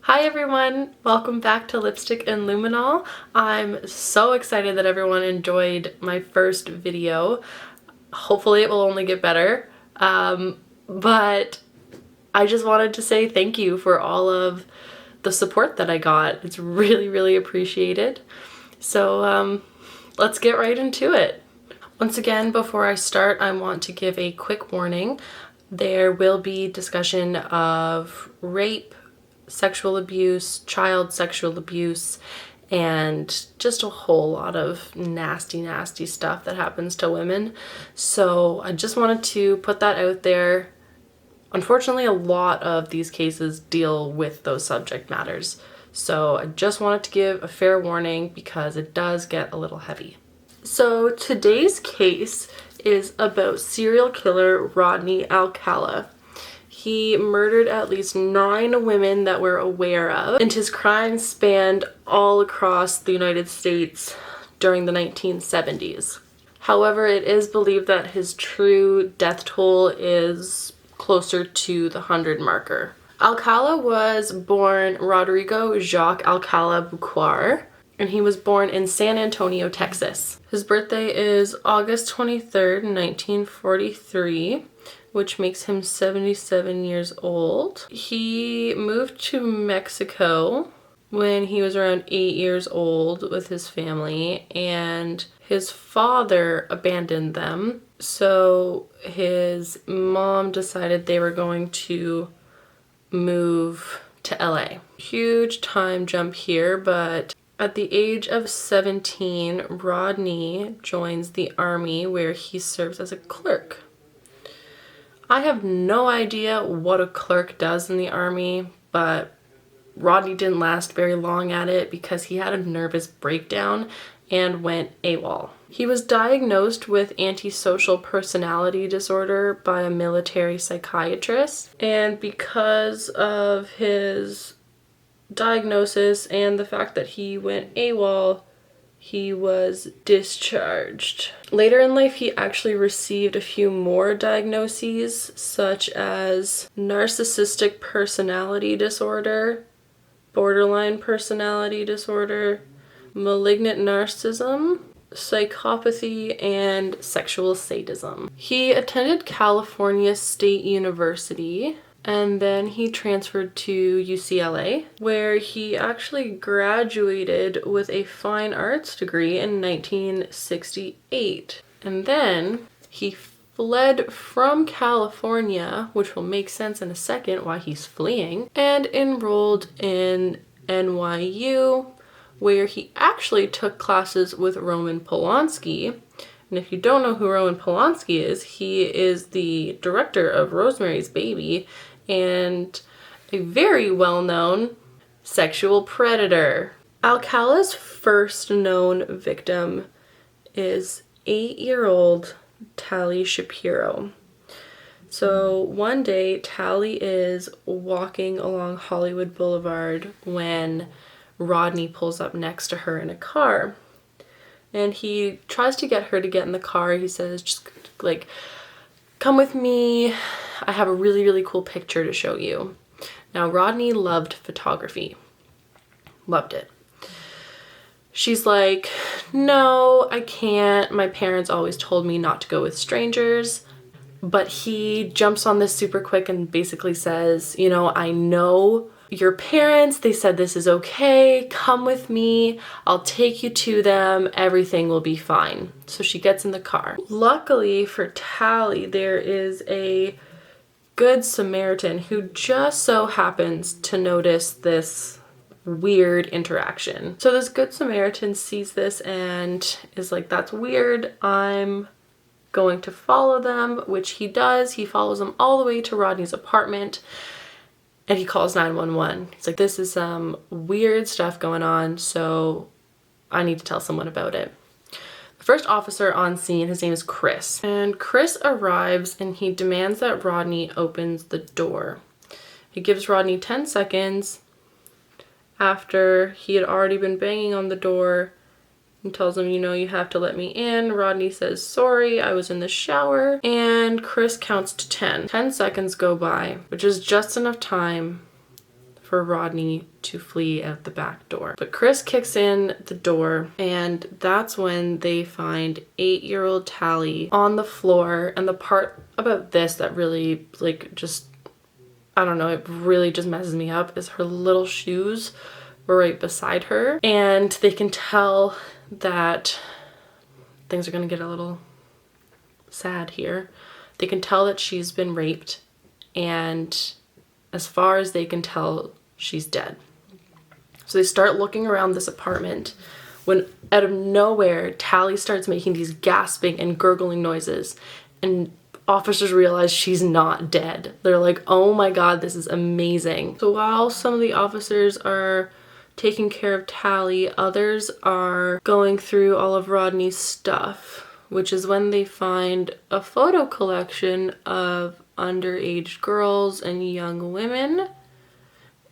Hi everyone! Welcome back to Lipstick and Lumonil. I'm so excited that everyone enjoyed my first video. Hopefully it will only get better, but I just wanted to say thank you for all of the support that I got. It's really appreciated. So let's get right into it. Once again, before I start, I want to give a quick warning. There will be discussion of rape, sexual abuse, child sexual abuse, and just a whole lot of nasty stuff that happens to women. So I just wanted to put that out there. Unfortunately, a lot of these cases deal with those subject matters. So I just wanted to give a fair warning because it does get a little heavy. So today's case is about serial killer Rodney Alcala. He murdered at least 9 women that we're aware of, and his crimes spanned all across the United States during the 1970s. However, it is believed that his true death toll is closer to the 100 marker. Alcala was born Rodrigo Jacques Alcala Buquar, and he was born in San Antonio, Texas. His birthday is August 23rd, 1943. Which makes him 77 years old. He moved to Mexico when he was around 8 years old with his family, and his father abandoned them. So his mom decided they were going to move to LA. Huge time jump here, but at the age of 17, Rodney joins the army where he serves as a clerk. I have no idea what a clerk does in the army, but Rodney didn't last very long at it because he had a nervous breakdown and went AWOL. He was diagnosed with antisocial personality disorder by a military psychiatrist, and because of his diagnosis and the fact that he went AWOL, he was discharged. Later in life, he actually received a few more diagnoses, such as narcissistic personality disorder, borderline personality disorder, malignant narcissism, psychopathy, and sexual sadism. He attended California State University, and then he transferred to UCLA, where he actually graduated with a fine arts degree in 1968. And then he fled from California, which will make sense in a second why he's fleeing, and enrolled in NYU, where he actually took classes with Roman Polanski. And if you don't know who Roman Polanski is, he is the director of Rosemary's Baby and a very well-known sexual predator. Alcala's first known victim is 8-year-old Tali Shapiro. So one day, Tali is walking along Hollywood Boulevard when Rodney pulls up next to her in a car. And he tries to get her to get in the car. He says, just like, come with me. I have a really cool picture to show you. Now, Rodney loved photography. Loved it. She's like, no, I can't. My parents always told me not to go with strangers. But he jumps on this super quick and basically says, you know, I know your parents, they said this is okay, come with me, I'll take you to them, everything will be fine. So she gets in the car. Luckily for Tali, there is a good Samaritan who just so happens to notice this weird interaction. So this good Samaritan sees this and is like, that's weird, I'm going to follow them, which he does. He follows them all the way to Rodney's apartment. And he calls 911. He's like, this is some weird stuff going on, so I need to tell someone about it. The first officer on scene, his name is Chris. And Chris arrives and he demands that Rodney opens the door. He gives Rodney 10 seconds after he had already been banging on the door and tells him, you know, you have to let me in. Rodney says, sorry, I was in the shower. And Chris counts to 10. 10 seconds go by, which is just enough time for for Rodney to flee out the back door. But Chris kicks in the door, and that's when they find 8-year-old Tally on the floor. And the part about this that really, like, just, I don't know, it really just messes me up is her little shoes were right beside her. And they can tell that things are gonna get a little sad here. They can tell that she's been raped, and as far as they can tell, she's dead. So they start looking around this apartment when out of nowhere, Tally starts making these gasping and gurgling noises, and officers realize she's not dead. They're like, oh my God, this is amazing. So while some of the officers are taking care of Tally, others are going through all of Rodney's stuff, which is when they find a photo collection of underage girls and young women,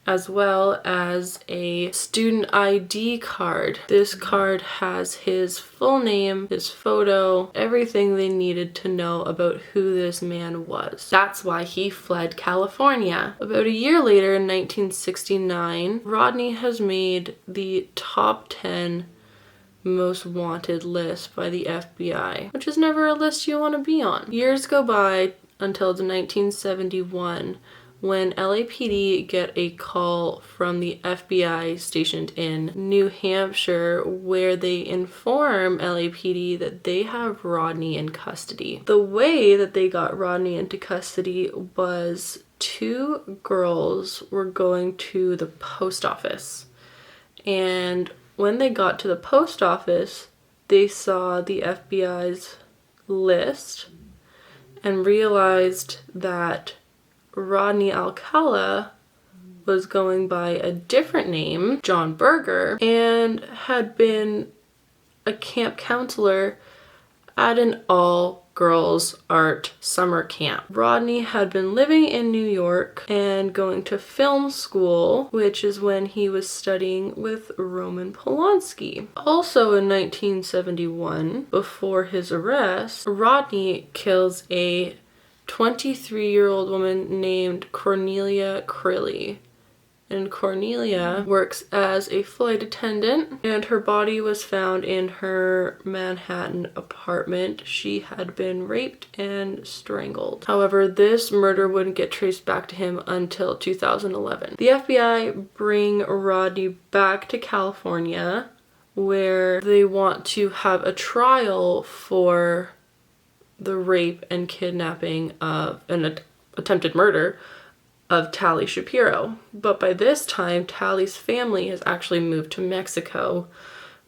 as well as a student ID card. This card has his full name, his photo, everything they needed to know about who this man was. That's why he fled California. About a year later, in 1969, Rodney has made the top 10 most wanted list by the FBI, which is never a list you want to be on. Years go by until 1971, when LAPD get a call from the FBI stationed in New Hampshire, where they inform LAPD that they have Rodney in custody. The way that they got Rodney into custody was 2 girls were going to the post office, and when they got to the post office, they saw the FBI's list and realized that Rodney Alcala was going by a different name, John Berger, and had been a camp counselor at an all-girls art summer camp. Rodney had been living in New York and going to film school, which is when he was studying with Roman Polanski. Also in 1971, before his arrest, Rodney kills a 23-year-old woman named Cornelia Crilly. And Cornelia works as a flight attendant, and her body was found in her Manhattan apartment. She had been raped and strangled. However, this murder wouldn't get traced back to him until 2011. The FBI bring Rodney back to California, where they want to have a trial for the rape and kidnapping of an attempted murder of Tally Shapiro. But by this time, Tally's family has actually moved to Mexico,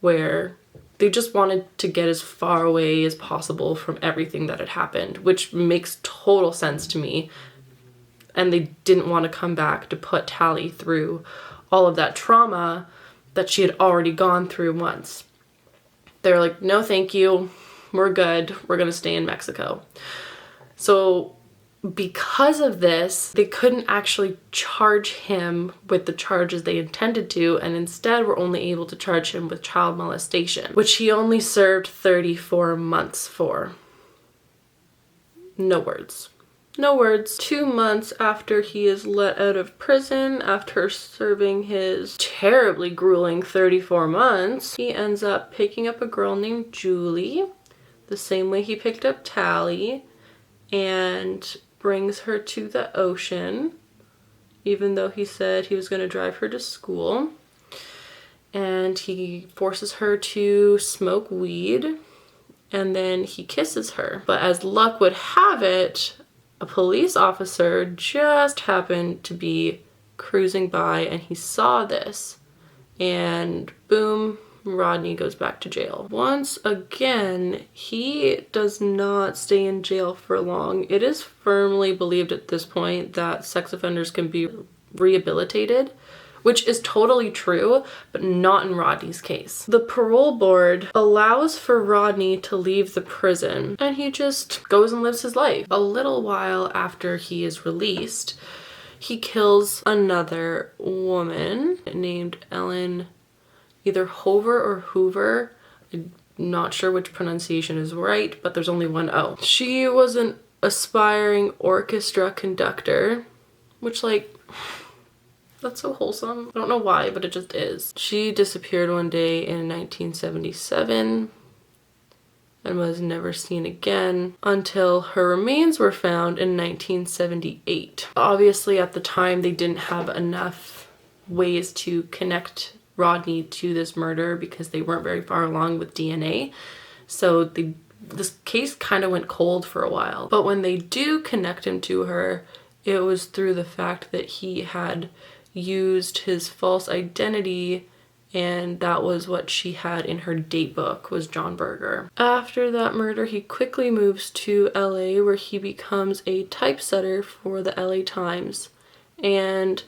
where they just wanted to get as far away as possible from everything that had happened, which makes total sense to me. And they didn't want to come back to put Tally through all of that trauma that she had already gone through once. They're like, no, thank you. We're good. We're going to stay in Mexico. So because of this, they couldn't actually charge him with the charges they intended to, and instead were only able to charge him with child molestation, which he only served 34 months for. No words. No words. 2 months after he is let out of prison, after serving his terribly grueling 34 months, he ends up picking up a girl named Julie, the same way he picked up Tally, and brings her to the ocean, even though he said he was going to drive her to school. And he forces her to smoke weed, and then he kisses her. But as luck would have it, a police officer just happened to be cruising by, and he saw this, and boom, Rodney goes back to jail. Once again, he does not stay in jail for long. It is firmly believed at this point that sex offenders can be rehabilitated, which is totally true, but not in Rodney's case. The parole board allows for Rodney to leave the prison, and he just goes and lives his life. A little while after he is released, he kills another woman named Ellen, either Hover or Hoover. I'm not sure which pronunciation is right, but there's only one O. She was an aspiring orchestra conductor, which, like, That's so wholesome. I don't know why, but it just is. She disappeared one day in 1977 and was never seen again until her remains were found in 1978. Obviously, at the time, they didn't have enough ways to connect Rodney to this murder because they weren't very far along with DNA. So this case kind of went cold for a while. But when they do connect him to her, it was through the fact that he had used his false identity, and that was what she had in her date book, was John Berger. After that murder, he quickly moves to LA, where he becomes a typesetter for the LA Times. And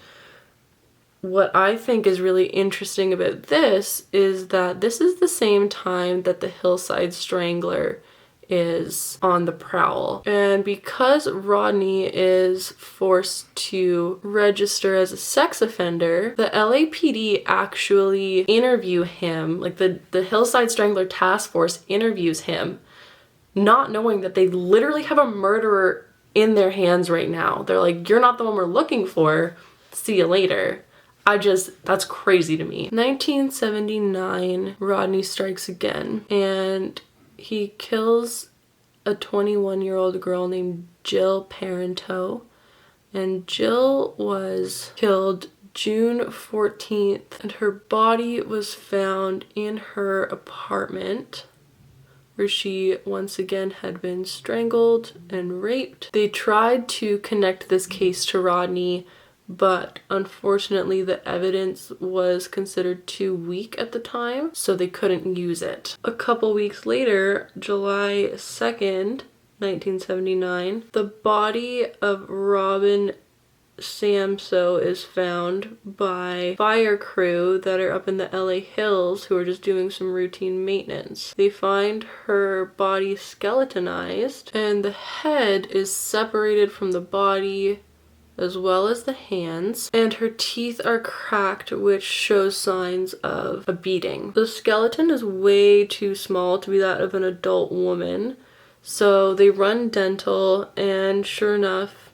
what I think is really interesting about this is that this is the same time that the Hillside Strangler is on the prowl. And because Rodney is forced to register as a sex offender, the LAPD actually interview him, like the Hillside Strangler task force interviews him, not knowing that they literally have a murderer in their hands right now. They're like, you're not the one we're looking for, see you later. That's crazy to me. 1979, Rodney strikes again, and he kills a 21-year-old girl named Jill Parenteau, and Jill was killed June 14th, and her body was found in her apartment, where she once again had been strangled and raped. They tried to connect this case to Rodney, but unfortunately the evidence was considered too weak at the time, so they couldn't use it. A couple weeks later, July 2nd, 1979, the body of Robin Samso is found by fire crew that are up in the LA Hills who are just doing some routine maintenance. They find her body skeletonized, and the head is separated from the body as well as the hands, and her teeth are cracked, which shows signs of a beating. The skeleton is way too small to be that of an adult woman, so they run dental, and sure enough,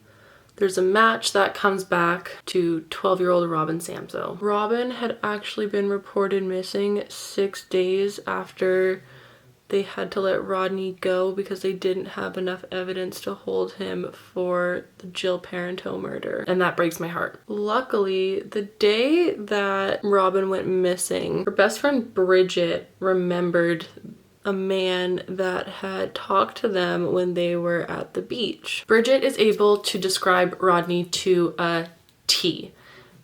there's a match that comes back to 12-year-old Robin Samso. Robin had actually been reported missing 6 days after they had to let Rodney go because they didn't have enough evidence to hold him for the Jill Parenteau murder. And that breaks my heart. Luckily, the day that Robin went missing, her best friend Bridget remembered a man that had talked to them when they were at the beach. Bridget is able to describe Rodney to a T.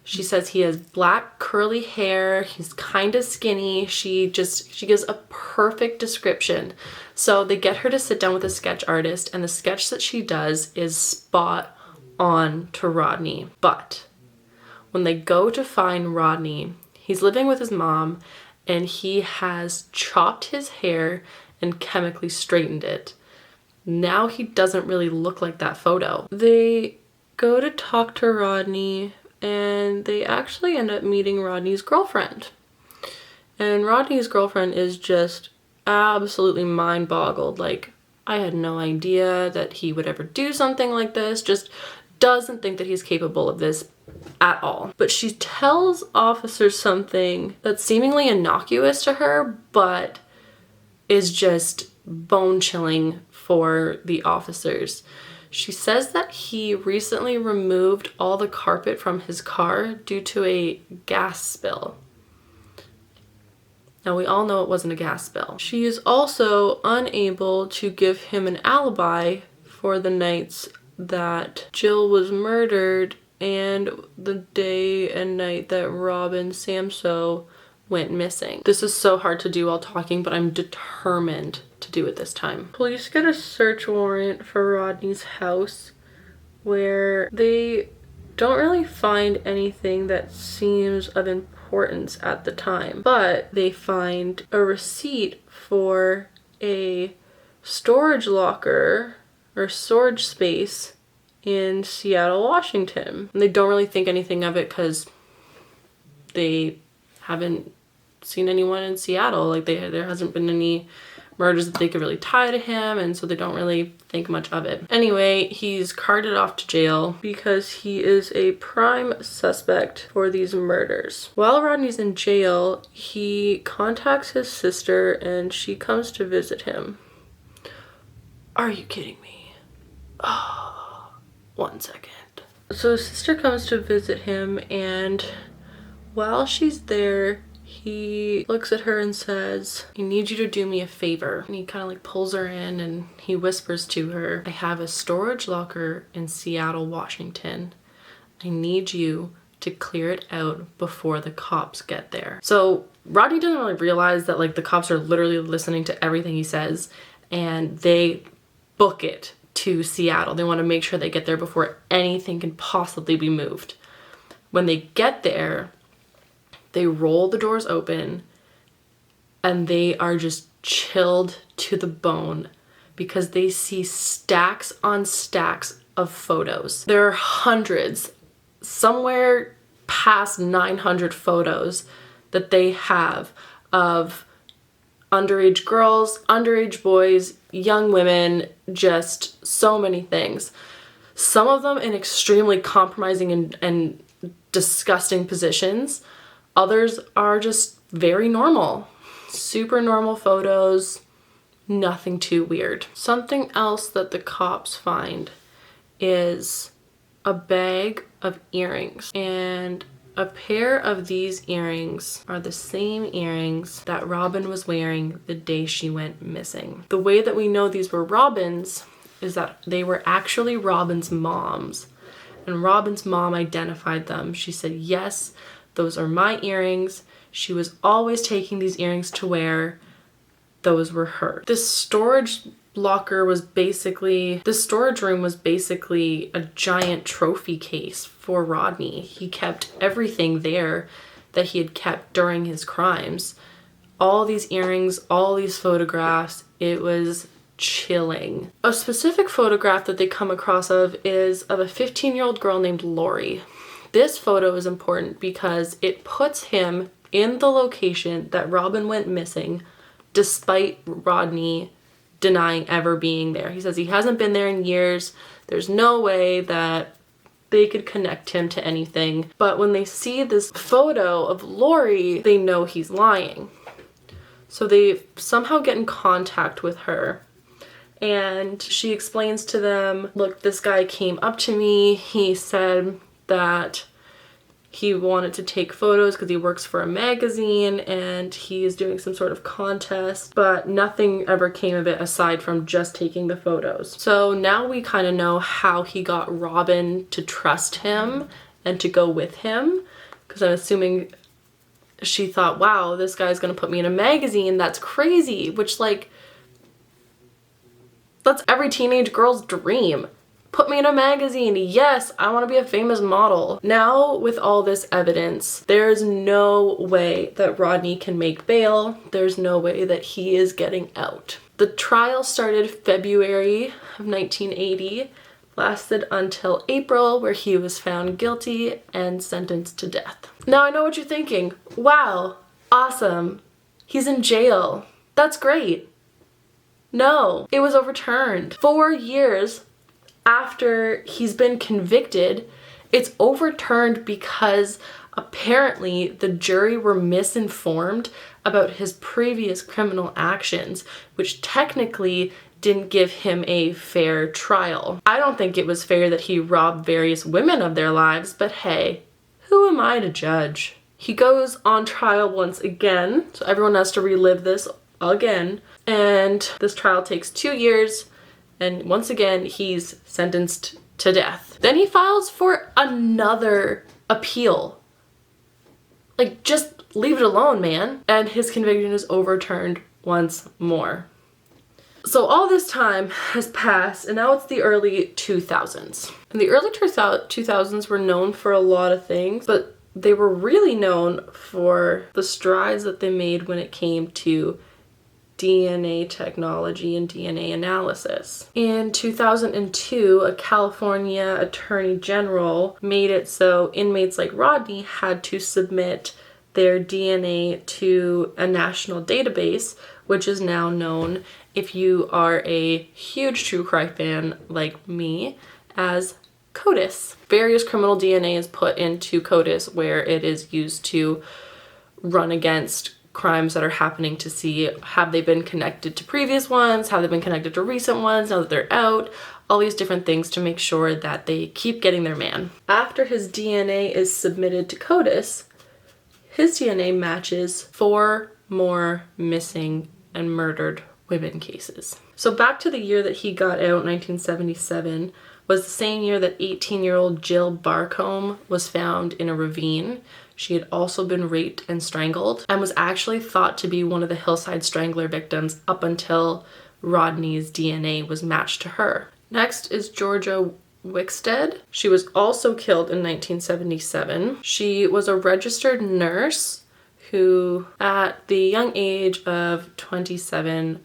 She says he has black curly hair, he's kind of skinny. She gives a perfect description. So they get her to sit down with a sketch artist, and the sketch that she does is spot on to Rodney. But when they go to find Rodney, he's living with his mom, and he has chopped his hair and chemically straightened it. Now he doesn't really look like that photo. They go to talk to Rodney, and they actually end up meeting Rodney's girlfriend. And Rodney's girlfriend is just absolutely mind-boggled. Like, I had no idea that he would ever do something like this. Just doesn't think that he's capable of this at all. But she tells officers something that's seemingly innocuous to her, but is just bone-chilling for the officers. She says that he recently removed all the carpet from his car due to a gas spill. Now, we all know it wasn't a gas spill. She is also unable to give him an alibi for the nights that Jill was murdered and the day and night that Robin Samso went missing. This is so hard to do while talking, but I'm determined to do it this time. Police get a search warrant for Rodney's house, where they don't really find anything that seems of importance at the time, but they find a receipt for a storage locker or storage space in Seattle, Washington. And they don't really think anything of it because they haven't seen anyone in Seattle. Like, there hasn't been any murders that they could really tie to him, and so they don't really think much of it. Anyway, he's carted off to jail because he is a prime suspect for these murders. While Rodney's in jail, he contacts his sister and she comes to visit him. Are you kidding me? Oh, 1 second. So his sister comes to visit him, and while she's there, he looks at her and says, I need you to do me a favor. And he kind of like pulls her in and he whispers to her, I have a storage locker in Seattle, Washington. I need you to clear it out before the cops get there. So Rodney doesn't really realize that like the cops are literally listening to everything he says, and they book it to Seattle. They want to make sure they get there before anything can possibly be moved. When they get there, they roll the doors open and they are just chilled to the bone because they see stacks on stacks of photos. There are hundreds, somewhere past 900 photos that they have of underage girls, underage boys, young women, just so many things. Some of them in extremely compromising and disgusting positions. Others are just very normal, super normal photos, nothing too weird. Something else that the cops find is a bag of earrings, and a pair of these earrings are the same earrings that Robin was wearing the day she went missing. The way that we know these were Robin's is that they were actually Robin's mom's, and Robin's mom identified them. She said, yes, those are my earrings. She was always taking these earrings to wear. Those were hers. This storage room was basically a giant trophy case for Rodney. He kept everything there that he had kept during his crimes. All these earrings, all these photographs, it was chilling. A specific photograph that they come across is of a 15-year-old girl named Lori. This photo is important because it puts him in the location that Robin went missing, despite Rodney denying ever being there. He says he hasn't been there in years. There's no way that they could connect him to anything. But when they see this photo of Lori, they know he's lying. So they somehow get in contact with her. And she explains to them, look, this guy came up to me. He said that he wanted to take photos because he works for a magazine and he is doing some sort of contest, but nothing ever came of it aside from just taking the photos. So now we kind of know how he got Robin to trust him and to go with him, because I'm assuming she thought, wow, this guy's gonna put me in a magazine. That's crazy, which like, that's every teenage girl's dream. Put me in a magazine. Yes, I want to be a famous model. Now, with all this evidence, there's no way that Rodney can make bail. There's no way that he is getting out. The trial started February of 1980, lasted until April, where he was found guilty and sentenced to death. Now, I know what you're thinking. Wow, awesome. He's in jail. That's great. No, it was overturned. 4 years after he's been convicted, it's overturned because apparently the jury were misinformed about his previous criminal actions, which technically didn't give him a fair trial. I don't think it was fair that he robbed various women of their lives, but hey, who am I to judge? He goes on trial once again, so everyone has to relive this again, and this trial takes 2 years. And once again, he's sentenced to death. Then he files for another appeal. Like, just leave it alone, man. And his conviction is overturned once more. So all this time has passed, and now it's the early 2000s. And the early 2000s were known for a lot of things, but they were really known for the strides that they made when it came to DNA technology and DNA analysis. In 2002, a California attorney general made it so inmates like Rodney had to submit their DNA to a national database, which is now known, if you are a huge true crime fan like me, as CODIS. Various criminal DNA is put into CODIS where it is used to run against crimes that are happening to see, have they been connected to previous ones, have they been connected to recent ones now that they're out, all these different things to make sure that they keep getting their man. After his DNA is submitted to CODIS, his DNA matches 4 more missing and murdered women cases. So back to the year that he got out, 1977, was the same year that 18-year-old Jill Barcombe was found in a ravine. She had also been raped and strangled and was actually thought to be one of the Hillside Strangler victims up until Rodney's DNA was matched to her. Next is Georgia Wickstead. She was also killed in 1977. She was a registered nurse who, at the young age of 27,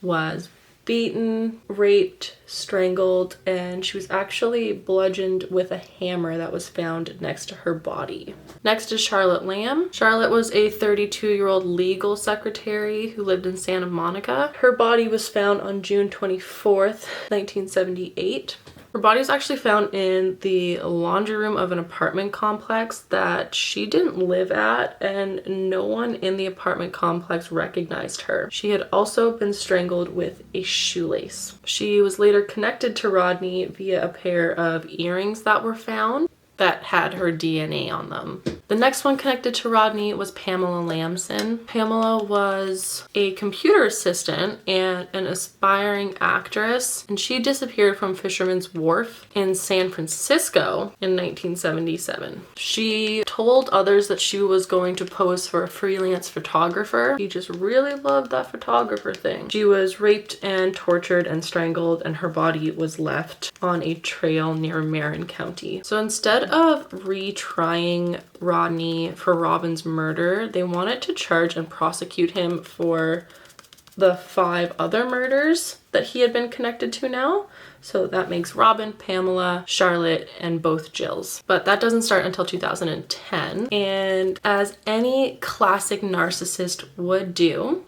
was beaten, raped, strangled, and she was actually bludgeoned with a hammer that was found next to her body. Next is Charlotte Lamb. Charlotte was a 32-year-old legal secretary who lived in Santa Monica. Her body was found on June 24th, 1978. Her body was actually found in the laundry room of an apartment complex that she didn't live at, and no one in the apartment complex recognized her. She had also been strangled with a shoelace. She was later connected to Rodney via a pair of earrings that were found that had her DNA on them. The next one connected to Rodney was Pamela Lamson. Pamela was a computer assistant and an aspiring actress, and she disappeared from Fisherman's Wharf in San Francisco in 1977. She told others that she was going to pose for a freelance photographer. She just really loved that photographer thing. She was raped and tortured and strangled, and her body was left on a trail near Marin County. So instead of retrying Rodney for Robin's murder, they wanted to charge and prosecute him for the 5 other murders that he had been connected to now. So that makes Robin, Pamela, Charlotte, and both Jills. But that doesn't start until 2010. And as any classic narcissist would do,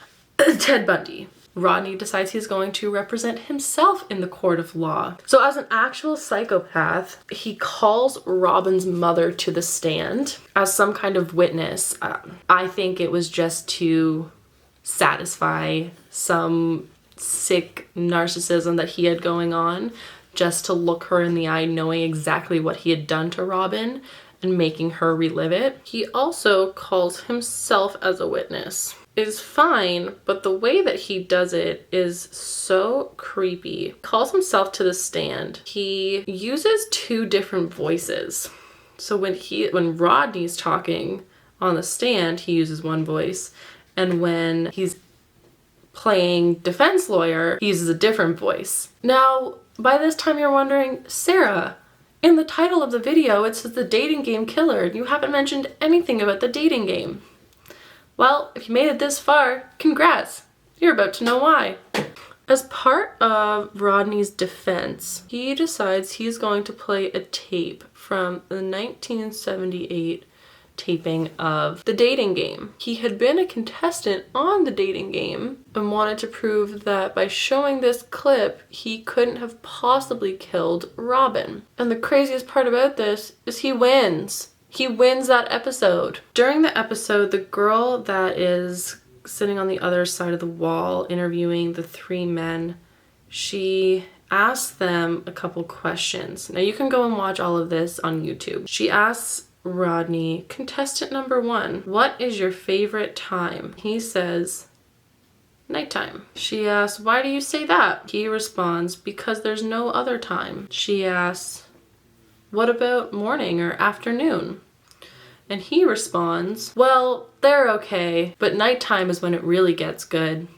Ted Bundy. Rodney decides he's going to represent himself in the court of law. So as an actual psychopath, he calls Robin's mother to the stand as some kind of witness. I think it was just to satisfy some sick narcissism that he had going on, just to look her in the eye, knowing exactly what he had done to Robin and making her relive it. He also calls himself as a witness. Is fine, but the way that he does it is so creepy. Calls himself to the stand. He uses 2 different voices. So when Rodney's talking on the stand, he uses one voice, and when he's playing defense lawyer, he uses a different voice. Now, by this time you're wondering, Sarah, in the title of the video it says the dating game killer, and you haven't mentioned anything about the dating game. Well, if you made it this far, congrats! You're about to know why. As part of Rodney's defense, he decides he's going to play a tape from the 1978 taping of The Dating Game. He had been a contestant on The Dating Game and wanted to prove that by showing this clip, he couldn't have possibly killed Robin. And the craziest part about this is he wins. He wins that episode. During the episode, the girl that is sitting on the other side of the wall interviewing the 3 men, she asks them a couple questions. Now you can go and watch all of this on YouTube. She asks Rodney, contestant number 1, what is your favorite time? He says, nighttime. She asks, why do you say that? He responds, because there's no other time. She asks, what about morning or afternoon? And he responds, well, they're okay, but nighttime is when it really gets good.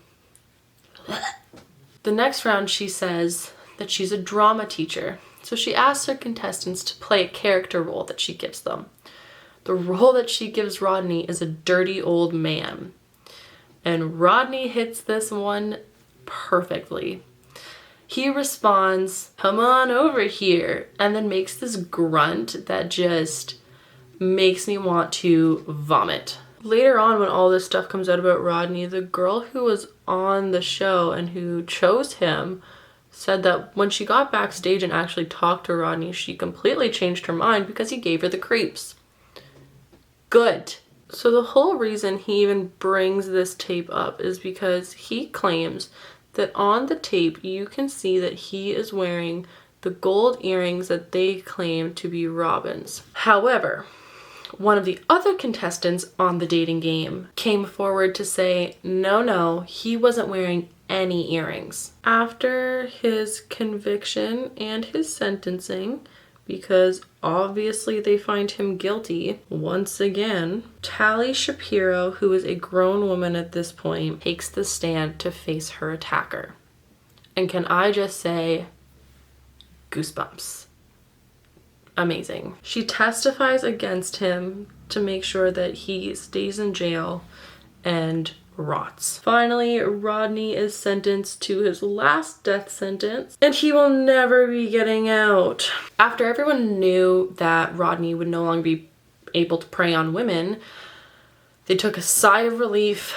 The next round she says that she's a drama teacher. So she asks her contestants to play a character role that she gives them. The role that she gives Rodney is a dirty old man. And Rodney hits this one perfectly. He responds, come on over here, and then makes this grunt that just makes me want to vomit. Later on, when all this stuff comes out about Rodney, the girl who was on the show and who chose him said that when she got backstage and actually talked to Rodney, she completely changed her mind because he gave her the creeps. Good. So the whole reason he even brings this tape up is because he claims that on the tape you can see that he is wearing the gold earrings that they claim to be Robin's. However, one of the other contestants on the dating game came forward to say, no, he wasn't wearing any earrings. After his conviction and his sentencing, because obviously they find him guilty once again, Tali Shapiro, who is a grown woman at this point, takes the stand to face her attacker. And can I just say, goosebumps. Amazing. She testifies against him to make sure that he stays in jail and rots. Finally, Rodney is sentenced to his last death sentence, and he will never be getting out. After everyone knew that Rodney would no longer be able to prey on women, they took a sigh of relief,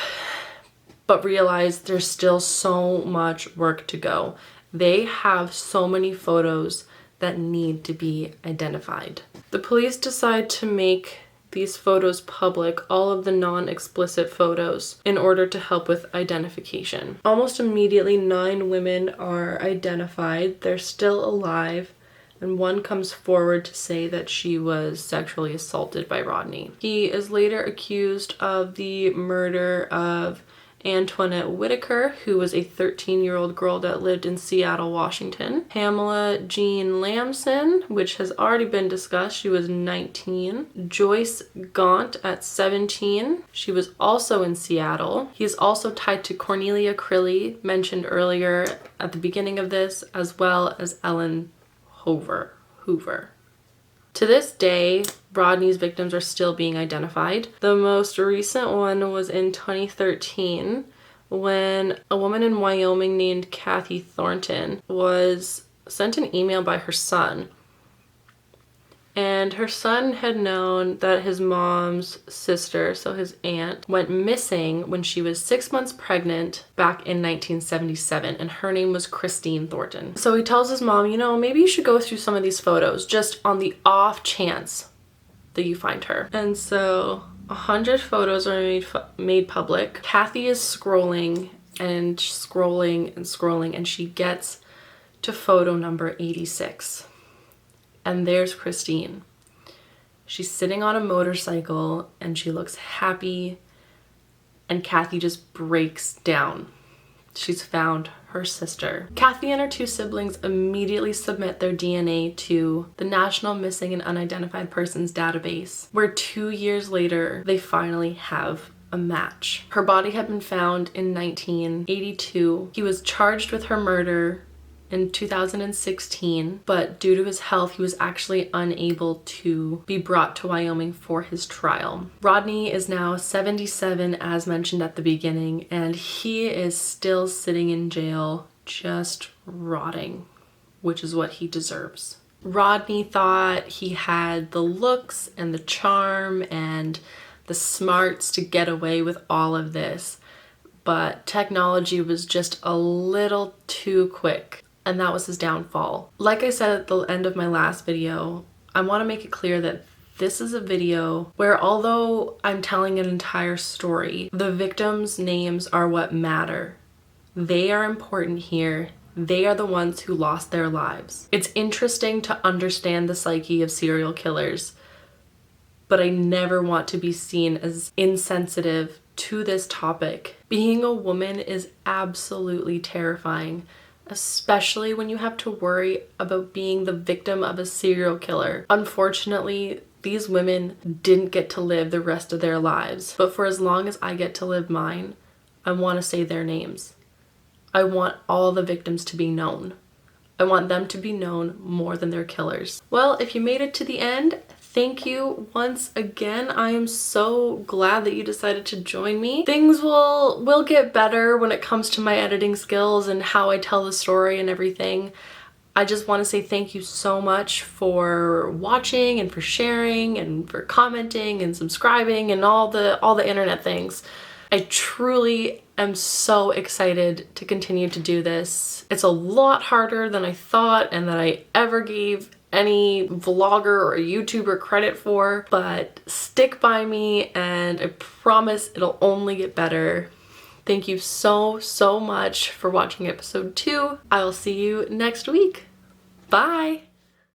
but realized there's still so much work to go. They have so many photos that need to be identified. The police decide to make these photos public, all of the non-explicit photos, in order to help with identification. Almost immediately, 9 women are identified. They're still alive, and one comes forward to say that she was sexually assaulted by Rodney. He is later accused of the murder of Antoinette Whitaker, who was a 13-year-old girl that lived in Seattle, Washington. Pamela Jean Lamson, which has already been discussed, she was 19. Joyce Gaunt at 17. She was also in Seattle. He's also tied to Cornelia Crilly, mentioned earlier at the beginning of this, as well as Ellen Hoover. To this day, Rodney's victims are still being identified. The most recent one was in 2013 when a woman in Wyoming named Kathy Thornton was sent an email by her son. And her son had known that his mom's sister, so his aunt, went missing when she was 6 months pregnant back in 1977, and her name was Christine Thornton. So he tells his mom, you know, maybe you should go through some of these photos just on the off chance that you find her. And so 100 photos are made public. Kathy is scrolling and scrolling and scrolling, and she gets to photo number 86. And there's Christine. She's sitting on a motorcycle and she looks happy, and Kathy just breaks down. She's found her sister. Kathy and her 2 siblings immediately submit their DNA to the National Missing and Unidentified Persons database, where 2 years later, they finally have a match. Her body had been found in 1982. He was charged with her murder in 2016, but due to his health, he was actually unable to be brought to Wyoming for his trial. Rodney is now 77, as mentioned at the beginning, and he is still sitting in jail, just rotting, which is what he deserves. Rodney thought he had the looks and the charm and the smarts to get away with all of this, but technology was just a little too quick. And that was his downfall. Like I said at the end of my last video, I want to make it clear that this is a video where, although I'm telling an entire story, the victims' names are what matter. They are important here. They are the ones who lost their lives. It's interesting to understand the psyche of serial killers, but I never want to be seen as insensitive to this topic. Being a woman is absolutely terrifying, especially when you have to worry about being the victim of a serial killer. Unfortunately, these women didn't get to live the rest of their lives, but for as long as I get to live mine, I want to say their names. I want all the victims to be known. I want them to be known more than their killers. Well, if you made it to the end, thank you once again. I am so glad that you decided to join me. Things will get better when it comes to my editing skills and how I tell the story and everything. I just want to say thank you so much for watching and for sharing and for commenting and subscribing and all the internet things. I truly am so excited to continue to do this. It's a lot harder than I thought and that I ever gave any vlogger or YouTuber credit for, but stick by me and I promise it'll only get better. Thank you so much for watching episode 2. I'll see you next week. Bye!